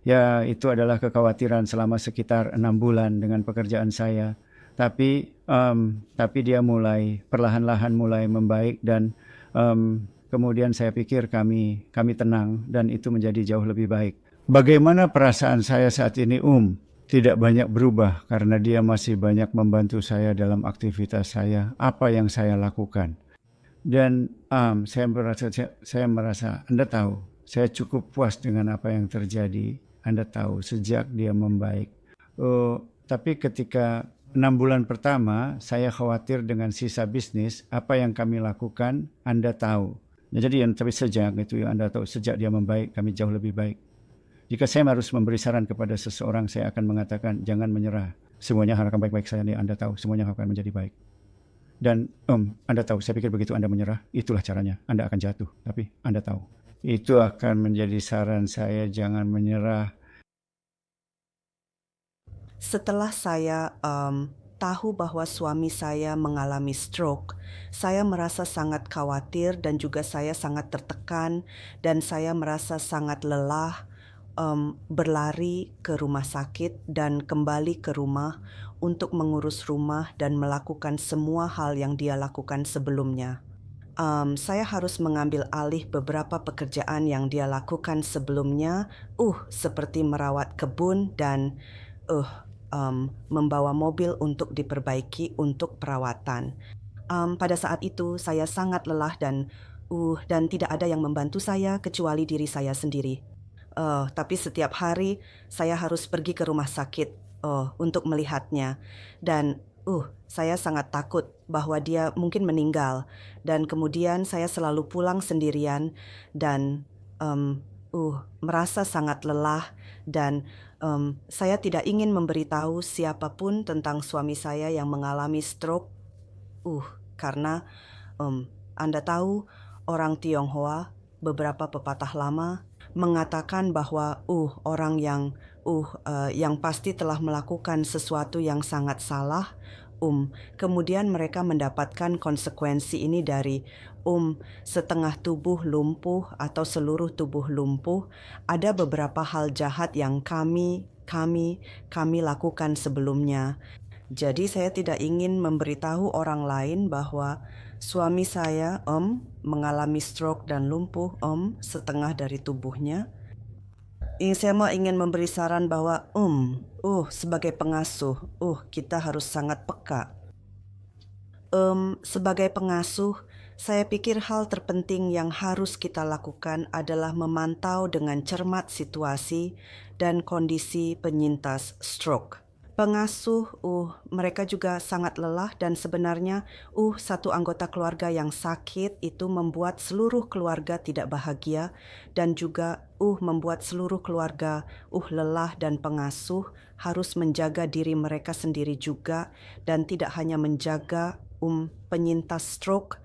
Ya, itu adalah kekhawatiran selama sekitar 6 bulan dengan pekerjaan saya. Tapi dia mulai perlahan-lahan mulai membaik dan kemudian saya pikir kami tenang dan itu menjadi jauh lebih baik. Bagaimana perasaan saya saat ini, Tidak banyak berubah karena dia masih banyak membantu saya dalam aktivitas saya, apa yang saya lakukan. Dan saya merasa Anda tahu, saya cukup puas dengan apa yang terjadi. Anda tahu sejak dia membaik. Tapi ketika 6 bulan pertama, saya khawatir dengan sisa bisnis, apa yang kami lakukan, Anda tahu. Ya, jadi tapi sejak itu Anda tahu, sejak dia membaik, kami jauh lebih baik. Jika saya harus memberi saran kepada seseorang, saya akan mengatakan jangan menyerah. Semuanya akan baik-baik saja, Anda tahu, semuanya akan menjadi baik. Dan Anda tahu, saya pikir begitu Anda menyerah, itulah caranya. Anda akan jatuh, tapi Anda tahu. Itu akan menjadi saran saya, jangan menyerah. Setelah saya tahu bahwa suami saya mengalami stroke, saya merasa sangat khawatir dan juga saya sangat tertekan dan saya merasa sangat lelah berlari ke rumah sakit dan kembali ke rumah untuk mengurus rumah dan melakukan semua hal yang dia lakukan sebelumnya. Saya harus mengambil alih beberapa pekerjaan yang dia lakukan sebelumnya, seperti merawat kebun dan membawa mobil untuk diperbaiki untuk perawatan. Pada saat itu saya sangat lelah dan tidak ada yang membantu saya kecuali diri saya sendiri. Tapi setiap hari saya harus pergi ke rumah sakit untuk melihatnya dan saya sangat takut bahwa dia mungkin meninggal dan kemudian saya selalu pulang sendirian dan merasa sangat lelah dan saya tidak ingin memberitahu siapapun tentang suami saya yang mengalami stroke karena Anda tahu orang Tionghoa, beberapa pepatah lama mengatakan bahwa orang yang pasti telah melakukan sesuatu yang sangat salah, kemudian mereka mendapatkan konsekuensi ini dari setengah tubuh lumpuh atau seluruh tubuh lumpuh. Ada beberapa hal jahat yang kami lakukan sebelumnya. Jadi saya tidak ingin memberitahu orang lain bahwa suami saya mengalami stroke dan lumpuh setengah dari tubuhnya. Saya ingin memberi saran bahwa sebagai pengasuh, kita harus sangat peka. Sebagai pengasuh, saya pikir hal terpenting yang harus kita lakukan adalah memantau dengan cermat situasi dan kondisi penyintas stroke. Pengasuh, mereka juga sangat lelah dan sebenarnya, satu anggota keluarga yang sakit itu membuat seluruh keluarga tidak bahagia dan juga membuat seluruh keluarga lelah dan pengasuh harus menjaga diri mereka sendiri juga dan tidak hanya menjaga penyintas stroke.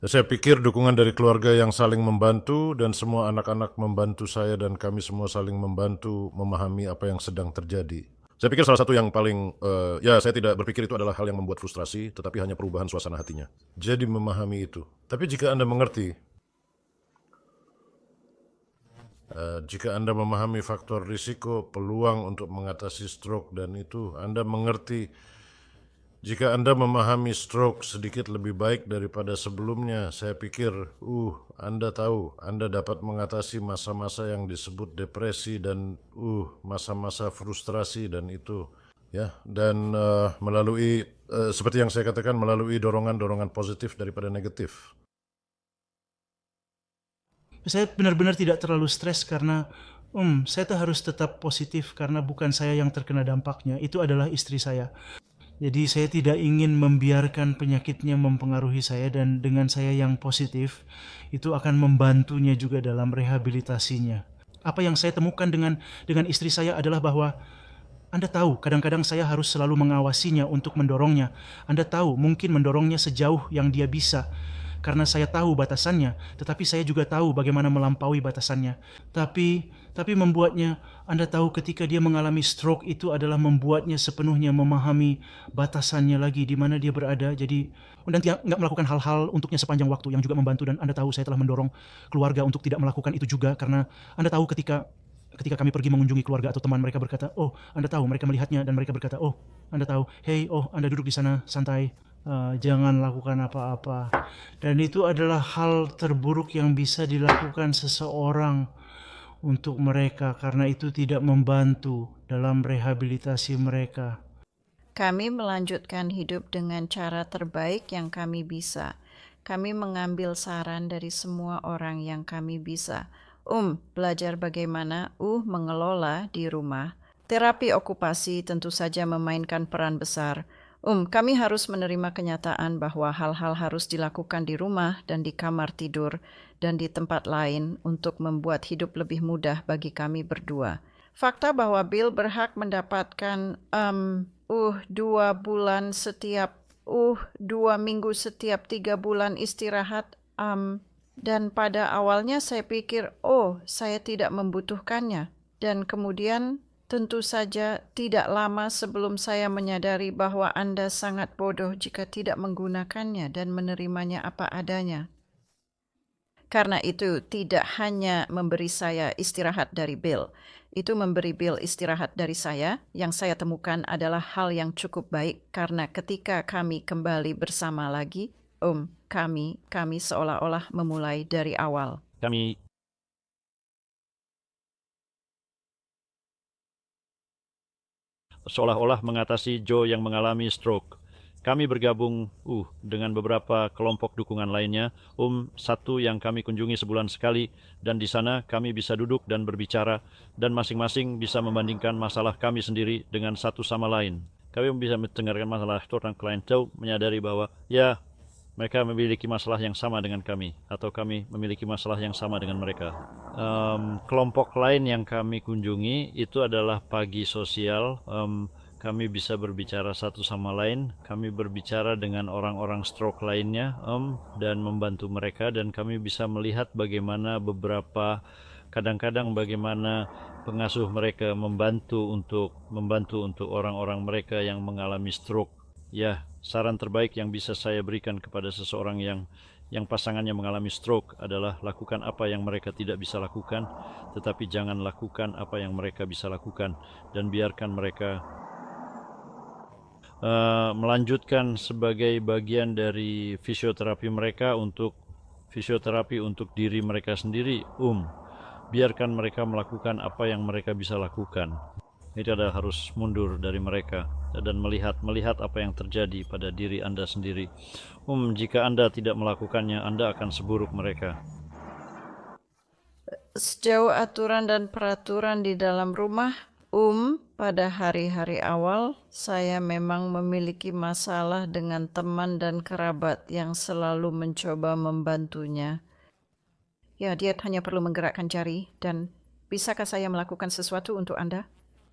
Saya pikir dukungan dari keluarga yang saling membantu dan semua anak-anak membantu saya dan kami semua saling membantu memahami apa yang sedang terjadi. Saya pikir salah satu yang paling, saya tidak berpikir itu adalah hal yang membuat frustrasi, tetapi hanya perubahan suasana hatinya. Jadi memahami itu. Tapi jika Anda mengerti, jika Anda memahami faktor risiko, peluang untuk mengatasi stroke dan itu, Anda mengerti. Jika Anda memahami stroke sedikit lebih baik daripada sebelumnya, saya pikir, Anda tahu, Anda dapat mengatasi masa-masa yang disebut depresi dan masa-masa frustrasi dan itu, ya. Dan melalui, seperti yang saya katakan, melalui dorongan-dorongan positif daripada negatif. Saya benar-benar tidak terlalu stres karena saya tuh harus tetap positif karena bukan saya yang terkena dampaknya, itu adalah istri saya. Jadi saya tidak ingin membiarkan penyakitnya mempengaruhi saya dan dengan saya yang positif itu akan membantunya juga dalam rehabilitasinya. Apa yang saya temukan dengan istri saya adalah bahwa Anda tahu kadang-kadang saya harus selalu mengawasinya untuk mendorongnya. Anda tahu mungkin mendorongnya sejauh yang dia bisa. karena saya tahu batasannya, tetapi saya juga tahu bagaimana melampaui batasannya. Tapi membuatnya, Anda tahu ketika dia mengalami stroke itu adalah membuatnya sepenuhnya memahami batasannya lagi, di mana dia berada. Jadi, dan dia nggak melakukan hal-hal untuknya sepanjang waktu yang juga membantu. Dan Anda tahu saya telah mendorong keluarga untuk tidak melakukan itu juga, karena Anda tahu ketika kami pergi mengunjungi keluarga atau teman, mereka berkata, oh Anda tahu, mereka melihatnya dan mereka berkata, oh Anda tahu, hey, oh Anda duduk di sana santai, jangan lakukan apa-apa. Dan itu adalah hal terburuk yang bisa dilakukan seseorang untuk mereka, karena itu tidak membantu dalam rehabilitasi mereka. Kami melanjutkan hidup dengan cara terbaik yang kami bisa. Kami mengambil saran dari semua orang yang kami bisa. Belajar bagaimana mengelola di rumah. Terapi okupasi tentu saja memainkan peran besar. Kami harus menerima kenyataan bahwa hal-hal harus dilakukan di rumah dan di kamar tidur dan di tempat lain untuk membuat hidup lebih mudah bagi kami berdua. Fakta bahwa Bill berhak mendapatkan 2 bulan setiap 2 minggu setiap 3 bulan istirahat, dan pada awalnya saya pikir saya tidak membutuhkannya, dan kemudian tentu saja tidak lama sebelum saya menyadari bahwa Anda sangat bodoh jika tidak menggunakannya dan menerimanya apa adanya. Karena itu tidak hanya memberi saya istirahat dari Bill, itu memberi Bill istirahat dari saya. Yang saya temukan adalah hal yang cukup baik, karena ketika kami kembali bersama lagi, kami seolah-olah memulai dari awal. Kami seolah-olah mengatasi Joe yang mengalami stroke. Kami bergabung dengan beberapa kelompok dukungan lainnya, satu yang kami kunjungi sebulan sekali, dan di sana kami bisa duduk dan berbicara, dan masing-masing bisa membandingkan masalah kami sendiri dengan satu sama lain. Kami bisa mendengarkan masalah orang lain, menyadari bahwa mereka memiliki masalah yang sama dengan kami, atau kami memiliki masalah yang sama dengan mereka. Kelompok lain yang kami kunjungi itu adalah pagi sosial. Kami bisa berbicara satu sama lain, kami berbicara dengan orang-orang stroke lainnya, dan membantu mereka, dan kami bisa melihat bagaimana kadang-kadang bagaimana pengasuh mereka membantu untuk orang-orang mereka yang mengalami stroke. Saran terbaik yang bisa saya berikan kepada seseorang yang pasangannya mengalami stroke adalah lakukan apa yang mereka tidak bisa lakukan, tetapi jangan lakukan apa yang mereka bisa lakukan, dan biarkan mereka melanjutkan sebagai bagian dari fisioterapi mereka untuk diri mereka sendiri. Biarkan mereka melakukan apa yang mereka bisa lakukan. Itu adalah harus mundur dari mereka dan melihat apa yang terjadi pada diri Anda sendiri. Jika Anda tidak melakukannya, Anda akan seburuk mereka. Sejauh aturan dan peraturan di dalam rumah, pada hari-hari awal, saya memang memiliki masalah dengan teman dan kerabat yang selalu mencoba membantunya. Dia hanya perlu menggerakkan jari, dan bisakah saya melakukan sesuatu untuk Anda?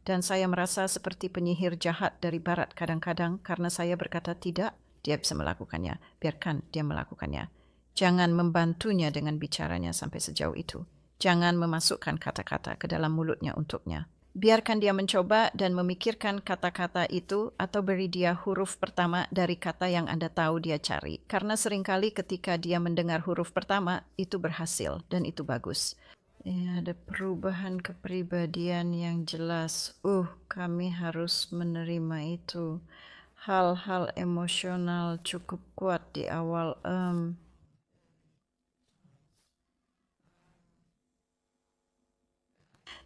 Dan saya merasa seperti penyihir jahat dari barat kadang-kadang, karena saya berkata tidak, dia bisa melakukannya. Biarkan dia melakukannya. Jangan membantunya dengan bicaranya sampai sejauh itu. Jangan memasukkan kata-kata ke dalam mulutnya untuknya. Biarkan dia mencoba dan memikirkan kata-kata itu, atau beri dia huruf pertama dari kata yang Anda tahu dia cari. Karena seringkali ketika dia mendengar huruf pertama, itu berhasil dan itu bagus. Ada perubahan kepribadian yang jelas. Kami harus menerima itu. Hal-hal emosional cukup kuat di awal.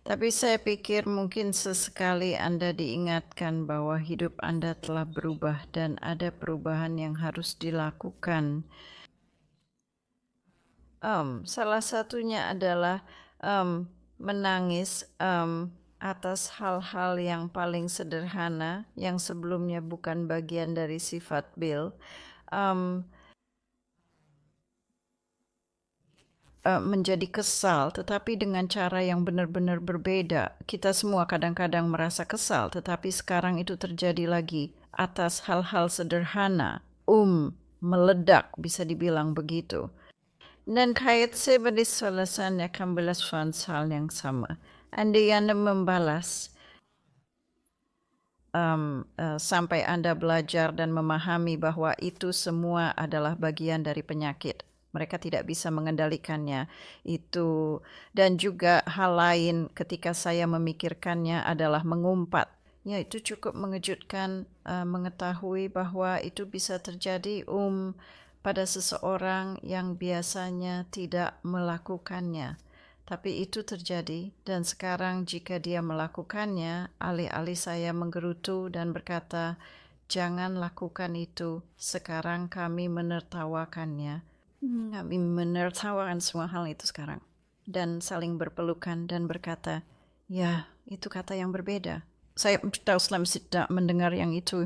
Tapi saya pikir mungkin sesekali Anda diingatkan bahwa hidup Anda telah berubah dan ada perubahan yang harus dilakukan. Salah satunya adalah menangis atas hal-hal yang paling sederhana yang sebelumnya bukan bagian dari sifat Bill. Menjadi kesal, tetapi dengan cara yang benar-benar berbeda. Kita semua kadang-kadang merasa kesal, tetapi sekarang itu terjadi lagi atas hal-hal sederhana. meledak, bisa dibilang begitu. Dan kait seperti selesainya 16 hal yang sama. Andai Anda membalas sampai Anda belajar dan memahami bahwa itu semua adalah bagian dari penyakit. Mereka tidak bisa mengendalikannya. Itu dan juga hal lain ketika saya memikirkannya adalah mengumpat. Ya, itu cukup mengejutkan mengetahui bahwa itu bisa terjadi pada seseorang yang biasanya tidak melakukannya. Tapi itu terjadi, dan sekarang jika dia melakukannya, alih-alih saya menggerutu dan berkata, jangan lakukan itu, sekarang kami menertawakannya. Kami menertawakan semua hal itu sekarang. Dan saling berpelukan dan berkata, ya, itu kata yang berbeda. Saya tahu Slam tidak mendengar yang itu